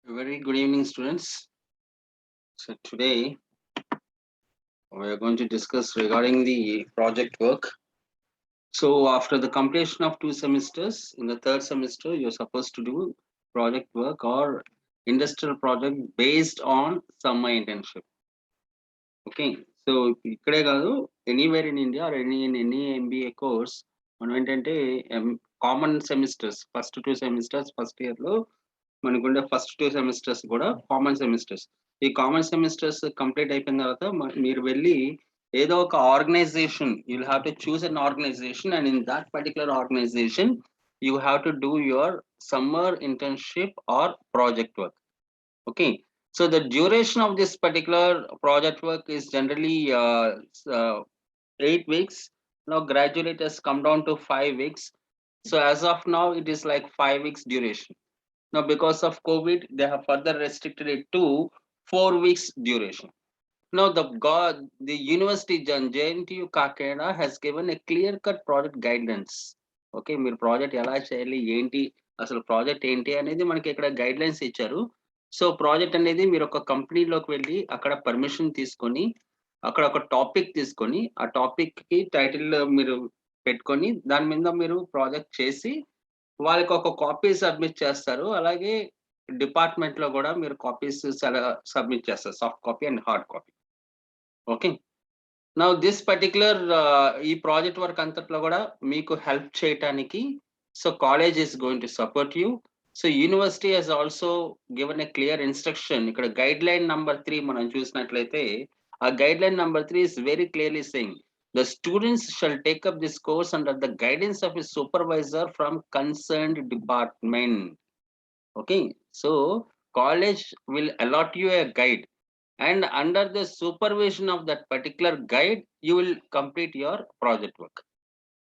Very good evening, students. So today we are going to discuss regarding the project work. So after the completion of 2 semesters, in the third semester, you're supposed to do project work or industrial project based on summer internship. Okay. So ఇక్కడే కాదు anywhere in India or any MBA course మనం ఏంటంటే common semesters first 2 semesters first year లో మనకుండే first 2 semesters కూడా common semesters. ఈ common semesters complete అయిపోయిన తర్వాత మీరు వెళ్ళి ఏదో ఒక organisation you will have to choose an organisation and in that particular organisation you have to do your summer internship or project work. Okay, so the duration of this particular project work is generally 8 weeks. Now gradually it has come down to 5 weeks. So as of now it is like 5 weeks duration. Now because of COVID they have further restricted it to 4 weeks duration. Now the university JNTU Kakeda has given a clear cut project guidelines. Okay, మీరు project ఎలా చేయాలి ఏంటి అసలు project ఏంటి అనేది మనకి ఇక్కడ guidelines ఇచ్చారు. సో ప్రాజెక్ట్ అనేది మీరు ఒక కంపెనీలోకి వెళ్ళి అక్కడ పర్మిషన్ తీసుకొని అక్కడ ఒక టాపిక్ తీసుకొని ఆ టాపిక్ కి టైటిల్ మీరు పెట్టుకొని దాని మీద మీరు ప్రాజెక్ట్ చేసి వాళ్ళకి ఒక కాపీ సబ్మిట్ చేస్తారు. అలాగే డిపార్ట్మెంట్ లో కూడా మీరు కాపీస్ సబ్మిట్ చేస్తారు, soft copy and hard copy. Okay, now this particular ఈ ప్రాజెక్ట్ వర్క్ అంతట్లో కూడా మీకు హెల్ప్ చేయటానికి so college is going to support you. So university has also given a clear instruction. ఇక్కడ గైడ్ లైన్ నంబర్ 3 మనం చూసినట్లయితే ఆ guideline number 3 is very clearly saying the students shall take up this course under the guidance of a supervisor from concerned department. Okay, so college will allot you a guide and under the supervision of that particular guide you will complete your project work.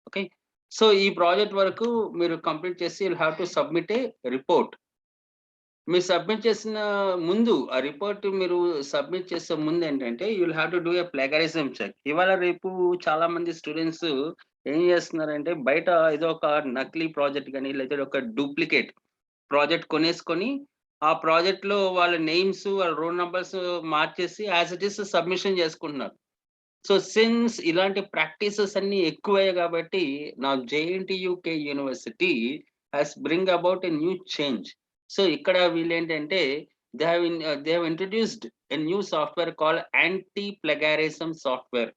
Okay, so ఈ project వరకు మీరు complete చేసి you'll have to submit a report. మీరు submit చేసిన ముందు ఆ report మీరు submit చేసే ముందు ఏంటంటే you will have to do a plagiarism check. ఇవాళ రేపు చాలా మంది స్టూడెంట్స్ ఏం చేస్తున్నారంటే బయట ఏదో ఒక నకిలీ ప్రాజెక్ట్ కానీ లేదా ఒక డూప్లికేట్ ప్రాజెక్ట్ కొనేసుకొని ఆ ప్రాజెక్ట్ లో వాళ్ళ నేమ్స్ వాళ్ళ రోల్ నంబర్స్ మార్చేసి యాజ్ ఇట్ ఈస్ సబ్మిషన్ చేసుకుంటున్నారు. సో సిన్స్ ఇలాంటి ప్రాక్టీసెస్ అన్ని ఎక్కువయ్యాయి కాబట్టి నా JNTUK university has bring about a new change. So ఇక్కడ వీళ్ళు ఏంటంటే they have introduced a new software call anti plagiarism software.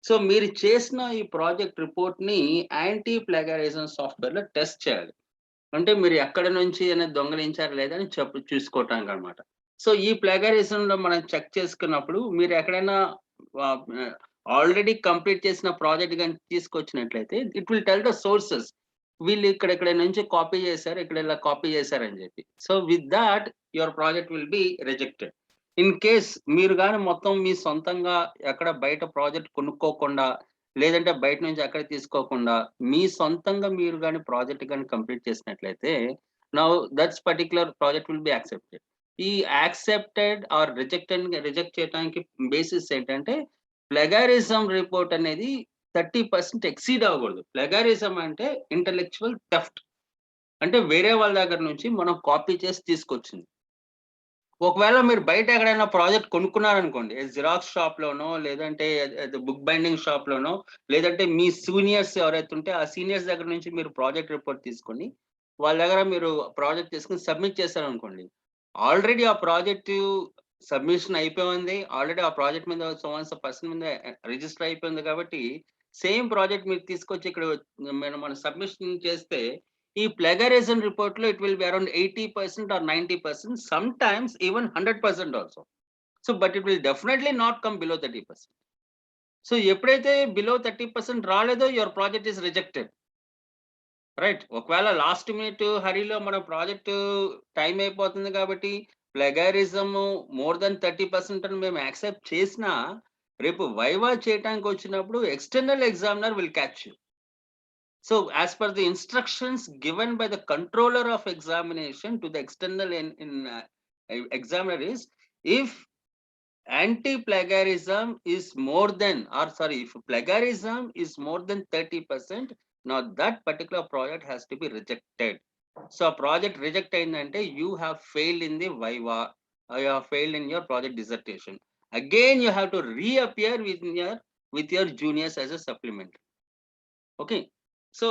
So మీరు చేసిన ఈ ప్రాజెక్ట్ రిపోర్ట్ ని యాంటీ ప్లగారిజం సాఫ్ట్వేర్ లో టెస్ట్ చేయాలి. అంటే మీరు ఎక్కడ నుంచి అనేది దొంగలించారు లేదని చూసుకోవటానికి అనమాట. సో ఈ ప్లగారిజం లో మనం చెక్ చేసుకున్నప్పుడు మీరు ఎక్కడైనా ఆల్రెడీ కంప్లీట్ చేసిన ప్రాజెక్ట్ కానీ తీసుకొచ్చినట్లయితే it will tell the sources. వీళ్ళు ఇక్కడ నుంచి కాపీ చేశారు, ఇక్కడ ఇలా కాపీ చేశారని చెప్పి. So with that your project will be rejected. In case మీరు కానీ మొత్తం మీ సొంతంగా ఎక్కడ బయట ప్రాజెక్ట్ కొనుక్కోకుండా లేదంటే బయట నుంచి ఎక్కడ తీసుకోకుండా మీ సొంతంగా మీరు కానీ ప్రాజెక్ట్ కానీ కంప్లీట్ చేసినట్లయితే now that's particular project will be accepted. ఈ యాక్సెప్టెడ్ ఆర్ రిజెక్ట్ చేయడానికి బేసిస్ ఏంటంటే ప్లగారిజం రిపోర్ట్ అనేది 30% ఎక్సీడ్ అవ్వకూడదు. ప్లగారిజం అంటే ఇంటలెక్చువల్ థెఫ్ట్, అంటే వేరే వాళ్ళ దగ్గర నుంచి మనం కాపీ చేసి తీసుకొచ్చింది. ఒకవేళ మీరు బయట ఎక్కడైనా ప్రాజెక్ట్ కొనుక్కున్నారనుకోండి, జిరాక్స్ షాప్ లోనో లేదంటే బుక్ బైండింగ్ షాప్ లోనో లేదంటే మీ సీనియర్స్ ఎవరైతే ఉంటే ఆ సీనియర్స్ దగ్గర నుంచి మీరు ప్రాజెక్ట్ రిపోర్ట్ తీసుకొని వాళ్ళ దగ్గర మీరు ప్రాజెక్ట్ తీసుకుని సబ్మిట్ చేశారనుకోండి, ఆల్రెడీ ఆ ప్రాజెక్ట్ సబ్మిషన్ అయిపోయింది, ఆల్రెడీ ఆ ప్రాజెక్ట్ మీద పర్సన్ మీద రిజిస్టర్ అయిపోయింది. కాబట్టి సేమ్ ప్రాజెక్ట్ మీరు తీసుకొచ్చి ఇక్కడ మనం సబ్మిషన్ చేస్తే ఈ ప్లగరిజం రిపోర్ట్ లో it will be around 80% or 90%, sometimes even 100% also. So but it will definitely not come below 30%. So ఎప్పుడైతే బిలో 30% రాలేదో your project is rejected, right. ఒకవేళ లాస్ట్ మినిట్ హరీలో మన ప్రాజెక్ట్ టైం అయిపోతుంది కాబట్టి ప్లగరిజం మోర్ దెన్ 30% అని మేము accept చేసినా రేపు వైవా చేయడానికి వచ్చినప్పుడు external examiner will catch you. So as per the instructions given by the controller of examination to the external examiner is, if anti-plagiarism is more than, or sorry, if plagiarism is more than 30%, now that particular project has to be rejected. So ఆ project reject అయిందంటే you have failed in the viva, you have failed in your project dissertation. Again you have to reappear with your juniors as a supplement. Okay, so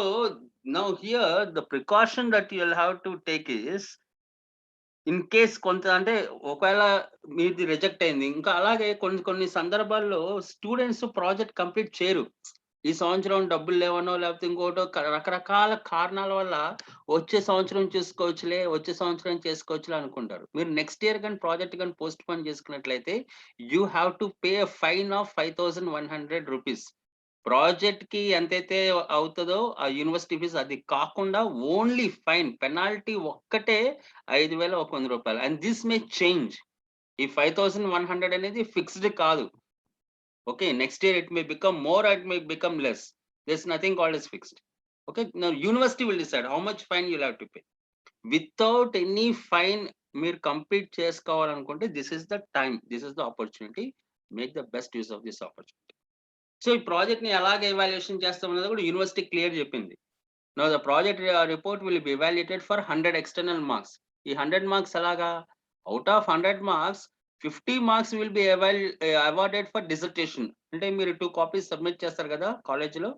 now here the precaution that you'll have to take is, in case కొంత అంటే ఒకవేళ మీది reject అయింది, ఇంకా అలాగే కొన్ని కొన్ని సందర్భాల్లో స్టూడెంట్స్ ప్రాజెక్ట్ కంప్లీట్ చేయరు. ఈ సంవత్సరం డబ్బులు లేవనో లేకపోతే ఇంకోటో రకరకాల కారణాల వల్ల వచ్చే సంవత్సరం చేసుకోవచ్చులే, వచ్చే సంవత్సరం చేసుకోవచ్చులే అనుకుంటారు. మీరు నెక్స్ట్ ఇయర్ కానీ ప్రాజెక్ట్ కానీ పోస్ట్ పోన్ చేసుకున్నట్లయితే you have to pay fine of 5100 rupees. Project కి ఎంతైతే అవుతుందో ఆ యూనివర్సిటీ ఫీజు అది కాకుండా ఓన్లీ ఫైన్ పెనాల్టీ ఒక్కటే 5100 రూపాయలు. And this may change. ఈ 5100 అనేది ఫిక్స్డ్ కాదు. Okay, next year it may become more, it may become less. This nothing called is fixed. Okay, now university will decide how much fine you have to pay. Without any fine మీరు complete చేసుకోవాలనుకుంటే this is the time, this is the opportunity. Make the best use of this opportunity. So ఈ project ని ఎలాగ evaluation చేస్తాం అనేది కూడా university clear చెప్పింది. Now the project report will be evaluated for 100 external marks. ఈ 100 marks ఎలాగా, out of 100 marks 50 marks will be awarded for dissertation. అంటే మీరు 2 కాపీస్ సబ్మిట్ చేస్తారు కదా కాలేజీలో,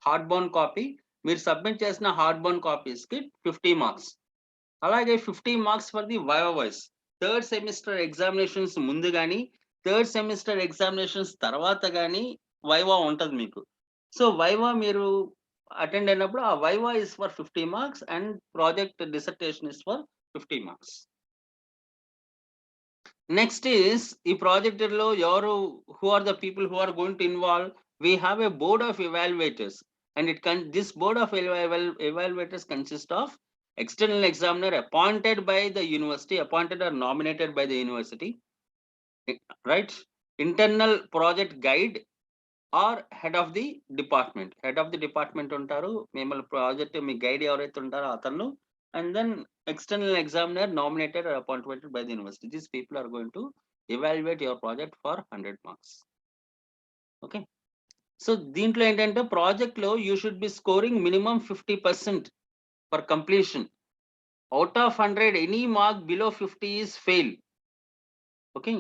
హార్డ్ బౌండ్ కాపీ. మీరు సబ్మిట్ చేసిన హార్డ్ బౌండ్ కాపీస్ కి 50 మార్క్స్. అలాగే 50 marks for the viva voice. Third semester examinations ముందు కానీ, థర్డ్ సెమిస్టర్ ఎగ్జామినేషన్స్ తర్వాత కానీ వైవా ఉంటది మీకు. సో వైవా మీరు అటెండ్ అయినప్పుడు ఆ viva is for 50 marks and project dissertation is for 50 marks. Next is ఈ ప్రాజెక్ట్ లో ఎవరు, who are the people who are going to involve. We have a board of evaluators and this board of evaluators consist of external examiner appointed by the university, appointed or nominated by the university, right? Internal project guide or head of the department ఉంటారు. మిమ్మల్ని project మీ guide ఎవరైతే ఉంటారో అతను, and then external examiner nominated or appointed by the university. These people are going to evaluate your project for 100 marks. Okay, so దీంట్లో ఏంటంటే project లో you should B scoring minimum 50% for completion. Out of 100 any mark below 50 is fail. Okay,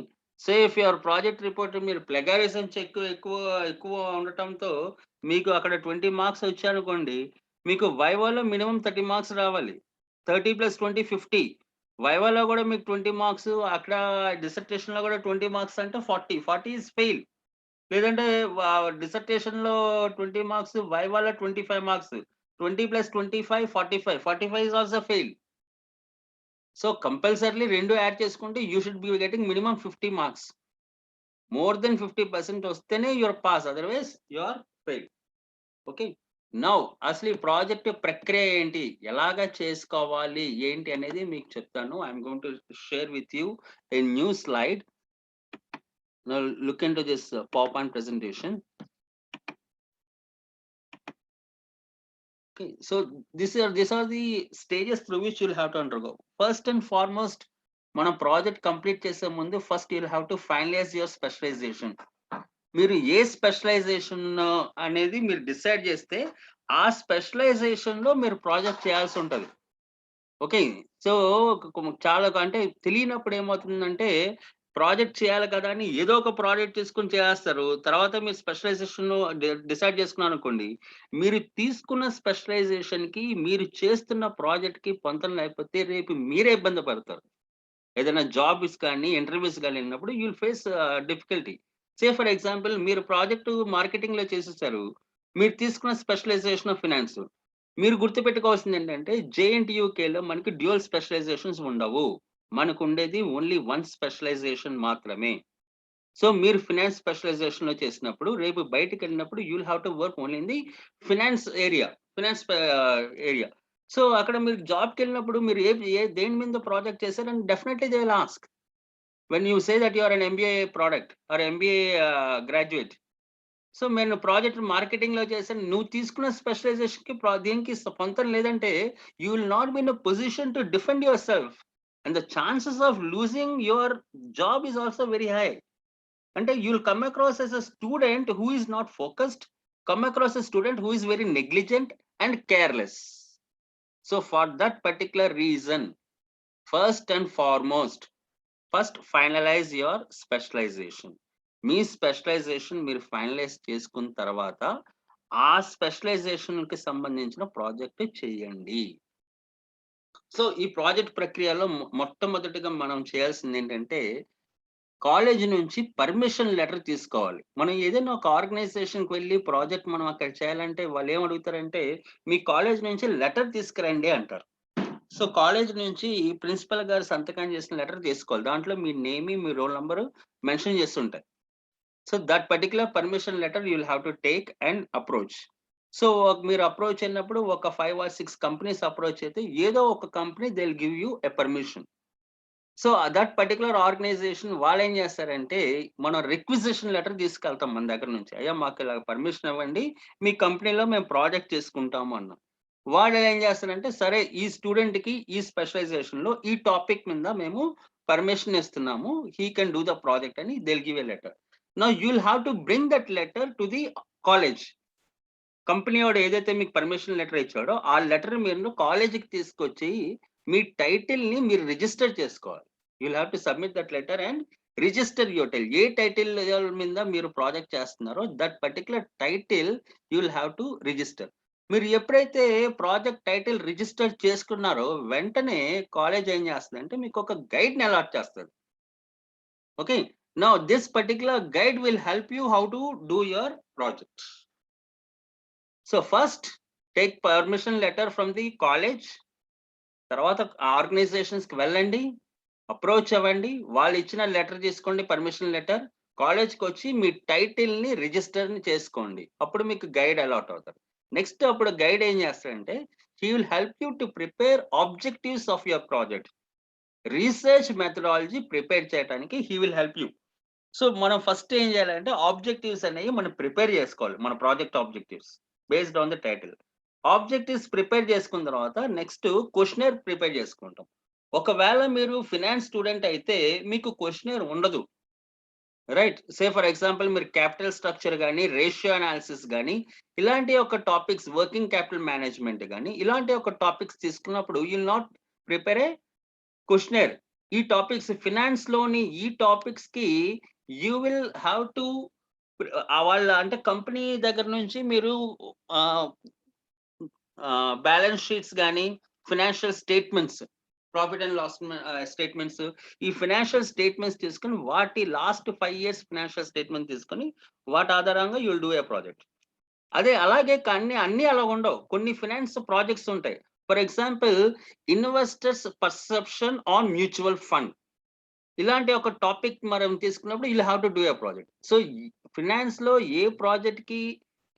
so if your project report మీరు ప్లెగారిజం ఎక్కువ ఎక్కువ ఎక్కువ ఉండటంతో మీకు అక్కడ 20 మార్క్స్ వచ్చారనుకోండి, మీకు వైవాలో మినిమం 30 మార్క్స్ రావాలి. 30 + 20 50. వైవాలో కూడా మీకు 20 మార్క్స్, అక్కడ డిసర్టేషన్ లో కూడా 20 మార్క్స్ అంటే 40 ఈస్ ఫెయిల్. లేదంటే డిసర్టేషన్‌లో 20 మార్క్స్, వైవాలో 25 marks. 20 + 25 45. 45 is also fail. So compulsorily 2 add చేసుకుంటే you should be getting minimum 50 marks. More than 50% వస్తేనే you are pass, otherwise you are fail. Okay, now అసలు ఈ ప్రాజెక్ట్ ప్రక్రియ ఏంటి, ఎలాగా చేసుకోవాలి ఏంటి అనేది మీకు చెప్తాను. I am going to share with you a new slide. Now look into this PowerPoint presentation. Okay, so these are the stages through which you'll have to undergo. First and foremost, మనం project complete చేసే ముందు first you'll have to finalize your specialization. మీరు ఏ specialisation అనేది మీరు decide చేస్తే ఆ specialisation లో మీరు ప్రాజెక్ట్ చేయాల్సి ఉంటుంది. ఓకే, సో చాలా అంటే తెలియనప్పుడు ఏమవుతుందంటే ప్రాజెక్ట్ చేయాలి కదా అని ఏదో ఒక ప్రాజెక్ట్ తీసుకుని చేస్తారు. తర్వాత మీరు స్పెషలైజేషన్ డిసైడ్ చేసుకున్నారు అనుకోండి, మీరు తీసుకున్న స్పెషలైజేషన్ కి మీరు చేస్తున్న ప్రాజెక్ట్ కి పొంతన లేకపోతే రేపు మీరే ఇబ్బంది పడతారు. ఏదైనా జాబ్స్ కానీ ఇంటర్వ్యూస్ కానీ వెళ్ళినప్పుడు you will face difficulty. Say for example మీరు ప్రాజెక్ట్ మార్కెటింగ్ లో చేసేసారు, మీరు తీసుకున్న స్పెషలైజేషన్ ఆఫ్ ఫినాన్స్. మీరు గుర్తుపెట్టుకోవాల్సింది ఏంటంటే జేఎన్టీయూకేలో మనకి డ్యూయల్ స్పెషలైజేషన్స్ ఉండవు. మనకు ఉండేది ఓన్లీ వన్ స్పెషలైజేషన్ మాత్రమే. సో మీరు ఫినాన్స్ స్పెషలైజేషన్ లో చేసినప్పుడు రేపు బయటకు వెళ్ళినప్పుడు you will have to work only in the finance area. So అక్కడ మీరు జాబ్కి వెళ్ళినప్పుడు మీరు దేని మీద ప్రాజెక్ట్ చేశారని definitely they will ask. When you say that you are an MBA product or MBA graduate, so నేను ప్రాజెక్ట్ మార్కెటింగ్ లో చేశాను, నువ్వు తీసుకున్న స్పెషలైజేషన్ కి దీనికి పొంతం లేదంటే you will not be in a position to defend yourself, and the chances of losing your job is also very high. అంటే you will come across as a student who is not focused, come across a student who is very negligent and careless. So for that particular reason first and foremost first finalize your specialization. మీ specialization మీరు finalize చేసుకున్న తర్వాత ఆ స్పెషలైజేషన్కి సంబంధించిన project చేయండి. So ఈ project ప్రక్రియలో మొట్టమొదటిగా మనం చేయాల్సింది ఏంటంటే కాలేజ్ నుంచి పర్మిషన్ లెటర్ తీసుకోవాలి. మనం ఏదైనా ఒక ఆర్గనైజేషన్కి వెళ్ళి ప్రాజెక్ట్ మనం అక్కడ చేయాలంటే వాళ్ళు ఏం అడుగుతారంటే మీ కాలేజ్ నుంచి లెటర్ తీసుకురండి అంటారు. సో కాలేజ్ నుంచి ప్రిన్సిపల్ గారు సంతకం చేసిన లెటర్ తీసుకోవాలి. దాంట్లో మీ నేమ్, మీ రోల్ నంబర్ మెన్షన్ చేస్తుంటాయి. So that particular permission letter U will have to take and approach. So మీరు అప్రోచ్ అయినప్పుడు ఒక 5 or 6 కంపెనీస్ అప్రోచ్ అయితే ఏదో ఒక company they will give you a permission. So that particular organisation వాళ్ళు ఏం చేస్తారంటే మనం రిక్విజిషన్ లెటర్ తీసుకెళ్తాం మన దగ్గర నుంచి. అయ్యా మాకు ఇలా పర్మిషన్ ఇవ్వండి, మీ కంపెనీలో మేము ప్రాజెక్ట్ చేసుకుంటాము అన్నాం. వాళ్ళు ఏం చేస్తారంటే సరే ఈ స్టూడెంట్ కి ఈ స్పెషలైజేషన్ లో ఈ టాపిక్ మీద మేము పర్మిషన్ ఇస్తున్నాము, he can do the project అని they will give a letter. Now you will have to bring that letter to the college. Company వాడు ఏదైతే మీకు పర్మిషన్ లెటర్ ఇచ్చాడో ఆ లెటర్ మీరు కాలేజీకి తీసుకొచ్చి మీ టైటిల్ ని మీరు రిజిస్టర్ చేసుకోవాలి. You will have to submit that letter and register your title. A title మీద మీరు ప్రాజెక్ట్ చేస్తున్నారో that particular title you will have to register. మీరు ఎప్పుడైతే ప్రాజెక్ట్ టైటిల్ రిజిస్టర్ చేసుకున్నారో వెంటనే కాలేజ్ ఏం చేస్తుందంటే మీకు ఒక గైడ్ ని అలాట్ చేస్తుంది. Okay, now this particular guide will help you how to do your project. So first take permission letter from the college. తర్వాత ఆర్గనైజేషన్స్కి వెళ్ళండి, అప్రోచ్ అవ్వండి, వాళ్ళు ఇచ్చిన లెటర్ తీసుకోండి, పర్మిషన్ లెటర్. కాలేజ్కి వచ్చి మీ టైటిల్ని రిజిస్టర్ని చేసుకోండి. అప్పుడు మీకు గైడ్ అలాట్ అవుతారు. నెక్స్ట్ అప్పుడు గైడ్ ఏం చేస్తారంటే he will help you to prepare objectives of your project. Research methodology prepare చేయడానికి he will help you. So మనం ఫస్ట్ ఏం చేయాలంటే ఆబ్జెక్టివ్స్ అనేవి మనం ప్రిపేర్ చేసుకోవాలి. మన project objectives based on the title. Objectives prepare చేసుకున్న తర్వాత నెక్స్ట్ క్వశ్చనర్ ప్రిపేర్ చేసుకుంటాం. ఒకవేళ మీరు ఫినాన్స్ స్టూడెంట్ అయితే మీకు క్వశ్చనర్ ఉండదు, రైట్? సే ఫర్ ఎగ్జాంపుల్ మీరు క్యాపిటల్ స్ట్రక్చర్ కానీ, రేషియో అనాలిసిస్ కానీ, ఇలాంటి ఒక టాపిక్స్, వర్కింగ్ క్యాపిటల్ మేనేజ్మెంట్ కానీ ఇలాంటి ఒక టాపిక్స్ తీసుకున్నప్పుడు you will not prepare A questionnaire. ఈ టాపిక్స్ ఫినాన్స్ లోని ఈ టాపిక్స్ కి యూ విల్ హ్యావ్ టు వాళ్ళ అంటే కంపెనీ దగ్గర నుంచి మీరు బ్యాలెన్స్ షీట్స్ కానీ, financial statements, profit and loss statements, ఈ ఫినాన్షియల్ స్టేట్మెంట్స్ తీసుకొని వాటి లాస్ట్ 5 years ఫినాన్షియల్ స్టేట్మెంట్ తీసుకొని వాటి ఆధారంగా you will do a project. అదే అలాగే కానీ అన్ని అలా ఉండవు. కొన్ని ఫినాన్స్ ప్రాజెక్ట్స్ ఉంటాయి. For example investors perception on mutual fund, ఇలాంటి ఒక టాపిక్ మనం తీసుకున్నప్పుడు you have to do A project. So finance లో ఏ ప్రాజెక్ట్ కి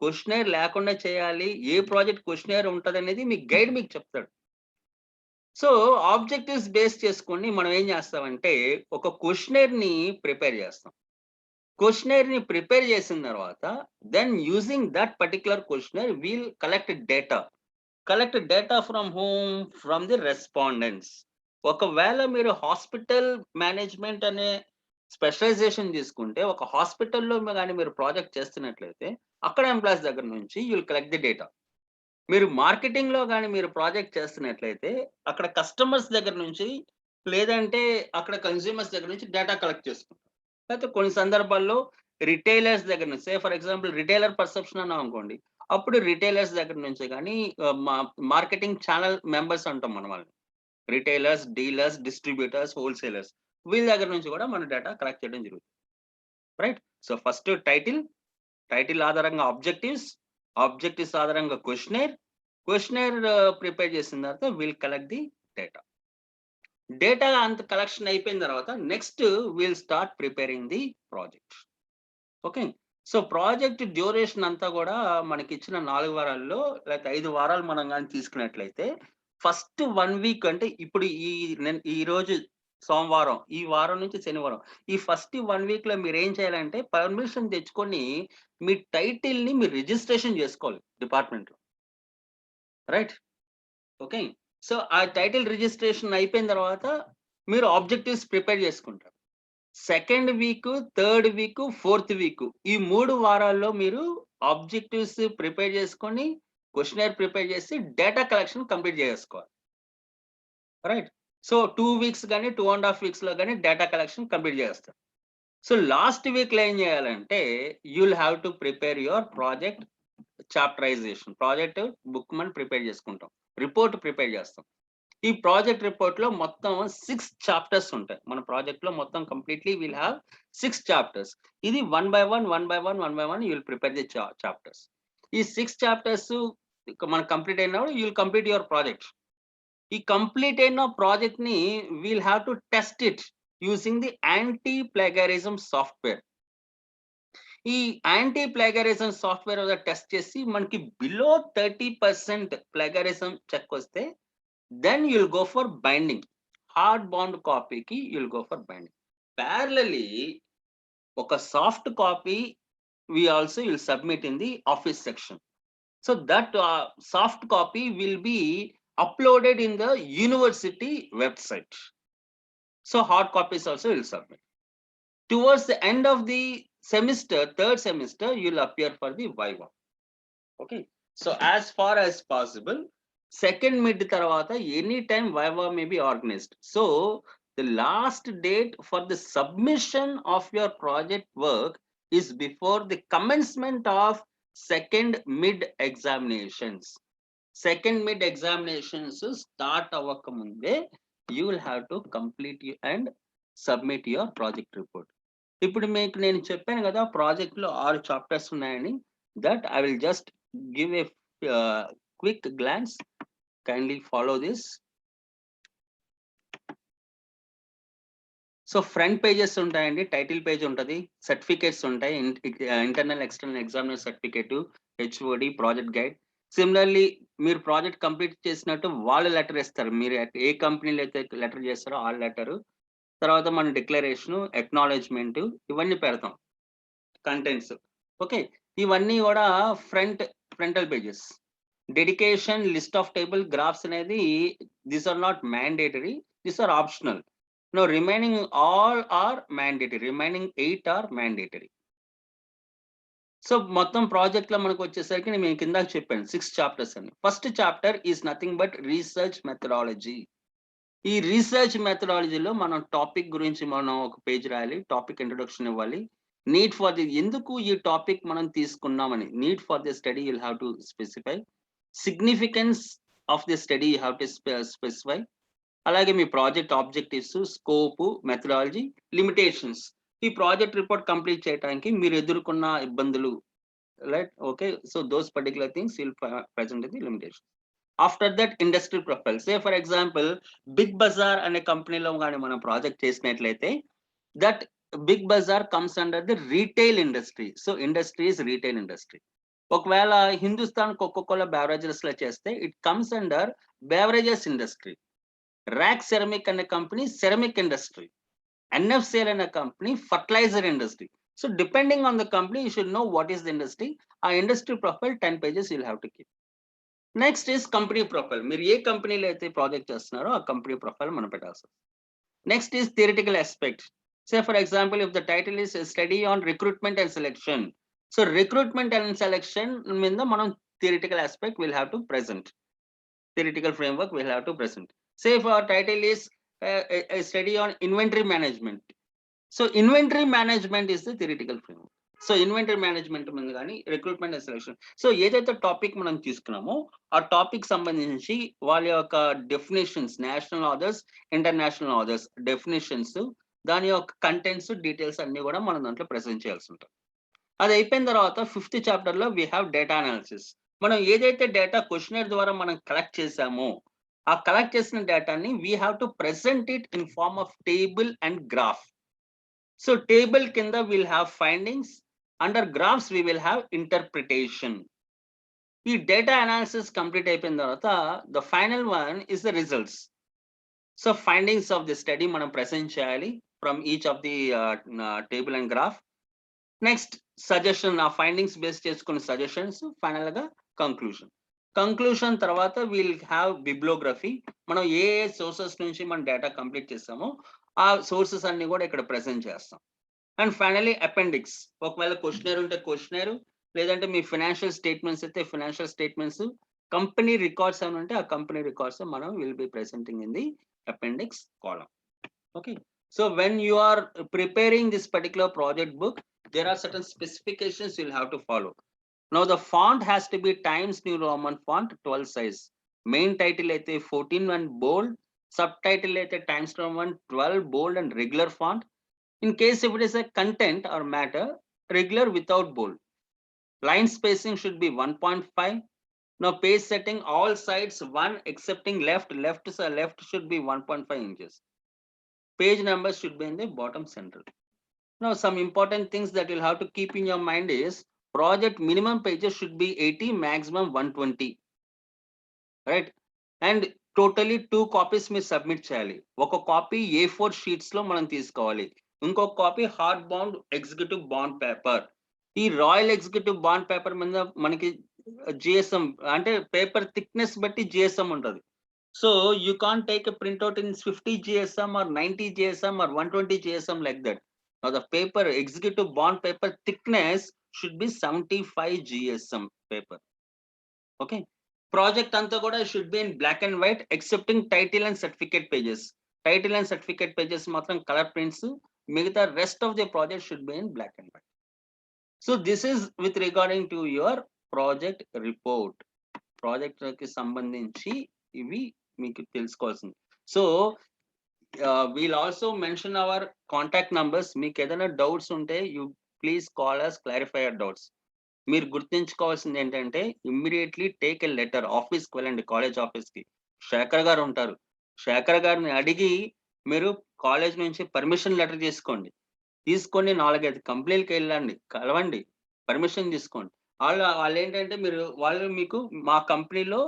క్వశ్చనర్ లేకుండా చేయాలి, ఏ ప్రాజెక్ట్ క్వశ్చనర్ ఉంటది అనేది మీ గైడ్ మీకు చెప్తాడు. సో ఆబ్జెక్టివ్స్ బేస్ చేసుకొని మనం ఏం చేస్తామంటే ఒక క్వశ్చనర్ ని ప్రిపేర్ చేస్తాం. క్వశ్చనర్ ని ప్రిపేర్ చేసిన తర్వాత then using that particular questionnaire we'll collect data from home, from the respondents. ఒకవేళ మీరు హాస్పిటల్ మేనేజ్మెంట్ అనే స్పెషలైజేషన్ తీసుకుంటే ఒక హాస్పిటల్లో కానీ మీరు ప్రాజెక్ట్ చేస్తున్నట్లయితే అక్కడ ఎంప్లాయీస్ దగ్గర నుంచి you will collect the data. మీరు మార్కెటింగ్ లో కానీ మీరు ప్రాజెక్ట్ చేస్తున్నట్లయితే అక్కడ కస్టమర్స్ దగ్గర నుంచి, లేదంటే అక్కడ కన్స్యూమర్స్ దగ్గర నుంచి డేటా కలెక్ట్ చేసుకుంటారు. లేకపోతే కొన్ని సందర్భాల్లో రిటైలర్స్ దగ్గర నుంచి, సే ఫర్ ఎగ్జాంపుల్ రిటైలర్ పర్సెప్షన్ అన్నాం అనుకోండి, అప్పుడు రిటైలర్స్ దగ్గర నుంచి కానీ మార్కెటింగ్ ఛానల్ మెంబర్స్ అంటాం మనం వాళ్ళని, రిటైలర్స్, డీలర్స్, డిస్ట్రిబ్యూటర్స్, హోల్సేలర్స్, వీళ్ళ దగ్గర నుంచి కూడా మన డేటా కలెక్ట్ చేయడం జరుగుతుంది, రైట్? సో ఫస్ట్ టైటిల్ ఆధారంగా ఆబ్జెక్టివ్స్ ఆధారంగా క్వశ్చనర్ ప్రిపేర్ చేసిన తర్వాత విల్ కలెక్ట్ ది డేటా అంత కలెక్షన్ అయిపోయిన తర్వాత next will start preparing the project. Okay, so project duration అంతా కూడా మనకి ఇచ్చిన 4 వారాల్లో లేకపోతే 5 వారాలు మనం కానీ తీసుకున్నట్లయితే ఫస్ట్ 1 week అంటే ఇప్పుడు ఈ రోజు సోమవారం, ఈ వారం నుంచి శనివారం, ఈ ఫస్ట్ 1 week లో మీరు ఏం చేయాలంటే పర్మిషన్ తెచ్చుకొని మీ టైటిల్ ని మీరు రిజిస్ట్రేషన్ చేసుకోవాలి డిపార్ట్మెంట్ లో, రైట్? ఓకే, సో ఆ టైటిల్ రిజిస్ట్రేషన్ అయిపోయిన తర్వాత మీరు ఆబ్జెక్టివ్స్ ప్రిపేర్ చేసుకుంటారు. Second week, third week, fourth week, ఈ 3 వారాల్లో మీరు ఆబ్జెక్టివ్స్ ప్రిపేర్ చేసుకొని క్వశ్చనర్ ప్రిపేర్ చేసి డేటా కలెక్షన్ కంప్లీట్ చేసుకోవాలి, రైట్? సో 2 వీక్స్ కానీ 2.5 వీక్స్లో కానీ డేటా కలెక్షన్ కంప్లీట్ చేస్తారు. సో లాస్ట్ వీక్లో ఏం చేయాలంటే you'll have to prepare your project chapterization. Project book మనం ప్రిపేర్ చేసుకుంటాం, రిపోర్ట్ ప్రిపేర్ చేస్తాం. ఈ ప్రాజెక్ట్ రిపోర్ట్ లో మొత్తం 6 చాప్టర్స్ ఉంటాయి. మన ప్రాజెక్ట్ లో మొత్తం కంప్లీట్లీ విల్ హ్యావ్ 6 చాప్టర్స్. ఇది one by one you will prepare the chapters. ఈ 6 చాప్టర్స్ మనకు కంప్లీట్ అయినప్పుడు you will complete your project. ఈ కంప్లీట్ అయిన ప్రాజెక్ట్ ని we'll have to test it using the anti plagiarism software. ఈ anti plagiarism software test చేసి మనకి below 30% plagiarism check వస్తే then you'll go for binding. Hard bound copy ki you'll go for binding. Parallelly, oka soft copy we also will submit in the office section. So that soft copy will be uploaded in the university website. So hard copies also will submit. Towards the end of the semester, third semester, you'll appear for the viva. Okay. So as far as possible, second mid tarvata anytime viva may be organized. So the last date for the submission of your project work is before the commencement of second mid examinations. Second mid examinations start avakamunde you will have to complete and submit your project report. ఇప్పుడు మీకు నేను చెప్పాను కదా project లో 6 chapters ఉన్నాయని. That I will just give a quick glance. Kindly follow this. So front pages ఉంటాయండి, title page ఉంటుంది, certificates ఉంటాయి, internal external examiner certificate, HOD, project guide. Similarly మీరు ప్రాజెక్ట్ కంప్లీట్ చేసినట్టు వాళ్ళు లెటర్ ఇస్తారు. మీరు ఏ కంపెనీలో అయితే లెటర్ చేస్తారో ఆ లెటరు, తర్వాత మన డిక్లరేషన్, ఎక్నాలెడ్జ్మెంట్, ఇవన్నీ పెడతాం, కంటెంట్స్. ఓకే, ఇవన్నీ కూడా frontal pages. Dedication, list of table, graphs అనేది these are not mandatory, these are optional. No, remaining all are mandatory. Remaining 8 are mandatory. So మొత్తం ప్రాజెక్ట్ లో మనకు వచ్చేసరికి నేను మీకు కింద చెప్పాను 6 చాప్టర్స్ అని. First chapter is nothing but research methodology. ఈ రీసెర్చ్ మెథడాలజీలో మనం టాపిక్ గురించి మనం ఒక పేజ్ రాయాలి, టాపిక్ ఇంట్రొడక్షన్ ఇవ్వాలి, నీడ్ ఫర్ ది, ఎందుకు ఈ టాపిక్ మనం తీసుకున్నామని, need for the study you'll have to specify, significance of the study you have to specify, అలాగే మీ project objectives, scope, methodology, limitations. ఈ ప్రాజెక్ట్ రిపోర్ట్ కంప్లీట్ చేయడానికి మీరు ఎదుర్కొన్న ఇబ్బందులు, right? Okay, so those particular things will present the limitation. After that industry profile. Say for example Big Bazaar అనే కంపెనీలో కానీ మనం ప్రాజెక్ట్ చేసినట్లయితే that Big Bazaar comes under the retail industry. So industry is retail industry. ఒకవేళ హిందుస్థాన్ కోకోకోలా బెవరేజెస్ లో చేస్తే it comes under beverages industry. RAK ceramic అనే company ceramic industry. NFCL అనే company fertiliser industry. So depending on the company you should know what is the industry. ఆ industry profile 10 pages you'll have to keep. Next is company profile. మీరు ఏ కంపెనీలో అయితే project చేస్తున్నారో ఆ company profile మనం పెట్టాల్సి. Next is theoretical aspect. Say for example if the title is study on recruitment and selection. So recruitment and selection మీద మనం theoretical aspect will have to present. Theoretical framework we'll have to present. Say if our title is a study on inventory management. So inventory management is the theoretical framework. So inventory management మీద కానీ recruitment and selection. So ఏదైతే topic మనం తీసుకున్నామో ఆ topic సంబంధించి వాళ్ళ యొక్క definitions, national authors, international authors definitions, దాని యొక్క కంటెంట్స్, డీటెయిల్స్ అన్ని కూడా మనం దాంట్లో ప్రెజెంట్ చేయాల్సి ఉంటుంది. అది అయిపోయిన తర్వాత 5th చాప్టర్ లో వీ హ్యావ్ డేటా అనాలిసిస్. మనం ఏదైతే డేటా క్వశ్చనర్ ద్వారా మనం కలెక్ట్ చేసామో ఆ కలెక్ట్ చేసిన డేటాని we have to present it in form of table and graph. So table కింద will have findings, under graphs we will have interpretation. ఈ డేటా అనాలిసిస్ కంప్లీట్ అయిపోయిన తర్వాత the final one is the results. So findings of the study మనం present చేయాలి from each of the table and graph. Next suggestion, ఆ findings base చేసుకున్న suggestions, final గా conclusion తర్వాత will have bibliography. మనం ఏ sources నుంచి మనం డేటా కంప్లీట్ చేస్తామో ఆ సోర్సెస్ అన్ని కూడా ఇక్కడ ప్రెజెంట్ చేస్తాం. And finally appendix. ఒకవేళ క్వశ్చనర్ ఉంటే క్వశ్చనర్, లేదంటే మీ ఫైనాన్షియల్ స్టేట్మెంట్స్ అయితే ఫైనాన్షియల్ స్టేట్మెంట్స్, company records అంటే ఆ company records మనం will be presenting in the appendix column. Okay, so when you are preparing this particular project book, there are certain specifications you'll have to follow. Now the font has to be Times New Roman font 12 size. Main title అయితే 14 and bold, subtitle అయితే Times New Roman 12 bold and regular font. In case if it is a content or matter, regular without bold. Line spacing should be 1.5. Now page setting, all sides 1 excepting left should be 1.5 inches. Page numbers should be in the bottom central. Now some important things that you'll have to keep in your mind is project minimum pages should be 80, maximum 120, right? And totally 2 copies మీరు submit చేయాలి. ఒక copy A4 sheets లో మనం తీసుకోవాలి, ఇంకొక copy hard bound executive bond paper. ఈ royal executive bond paper మీద మనకి జిఎస్ఎం అంటే పేపర్ థిక్నెస్ బట్టి జిఎస్ఎం ఉంటుంది. So you can take a printout in 50 GSM or 90 GSM or 120 GSM like that. Now the paper executive bond paper thickness should be 75 GSM paper. Okay, project anta kuda should be in black and white excepting title and certificate pages. Title and certificate pages matram color prints, migitha rest of the project should be in black and white. So this is with regarding to your project report. Project ki sambandhinchi ivi meeku telusukovalsindi. So we'll also mention our contact numbers. Meeku edaina doubts unte you please call us, clarify your doubts. మీరు గుర్తుంచుకోవాల్సింది ఏంటంటే immediately take a letter, ఆఫీస్కి వెళ్ళండి, college ఆఫీస్కి. శేఖర్ గారు ఉంటారు, శేఖర్ గారిని అడిగి మీరు కాలేజ్ నుంచి పర్మిషన్ లెటర్ తీసుకోండి. తీసుకొని 4-5 కంపెనీలకి వెళ్ళండి, కలవండి, పర్మిషన్ తీసుకోండి. వాళ్ళు ఏంటంటే వాళ్ళు మీకు మా కంపెనీలో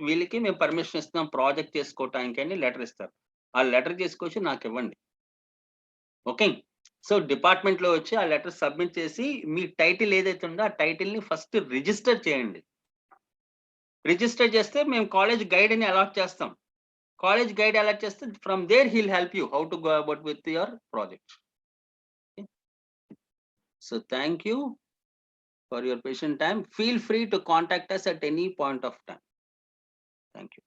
వీళ్ళకి మేము పర్మిషన్ ఇస్తున్నాం ప్రాజెక్ట్ చేసుకోవటానికి అని లెటర్ ఇస్తారు. ఆ లెటర్ తీసుకొచ్చి నాకు ఇవ్వండి. ఓకే, సో డిపార్ట్మెంట్ లో వచ్చి ఆ లెటర్ సబ్మిట్ చేసి మీ టైటిల్ ఏదైతే ఉందో ఆ టైటిల్ ని ఫస్ట్ రిజిస్టర్ చేయండి. రిజిస్టర్ చేస్తే మేము కాలేజ్ గైడ్ ని అలాట్ చేస్తాం. కాలేజ్ గైడ్ అలాట్ చేస్తే from there he'll help you how to go about with your project. So thank you for your patient time. Feel free to contact us at any point of time. Thank you.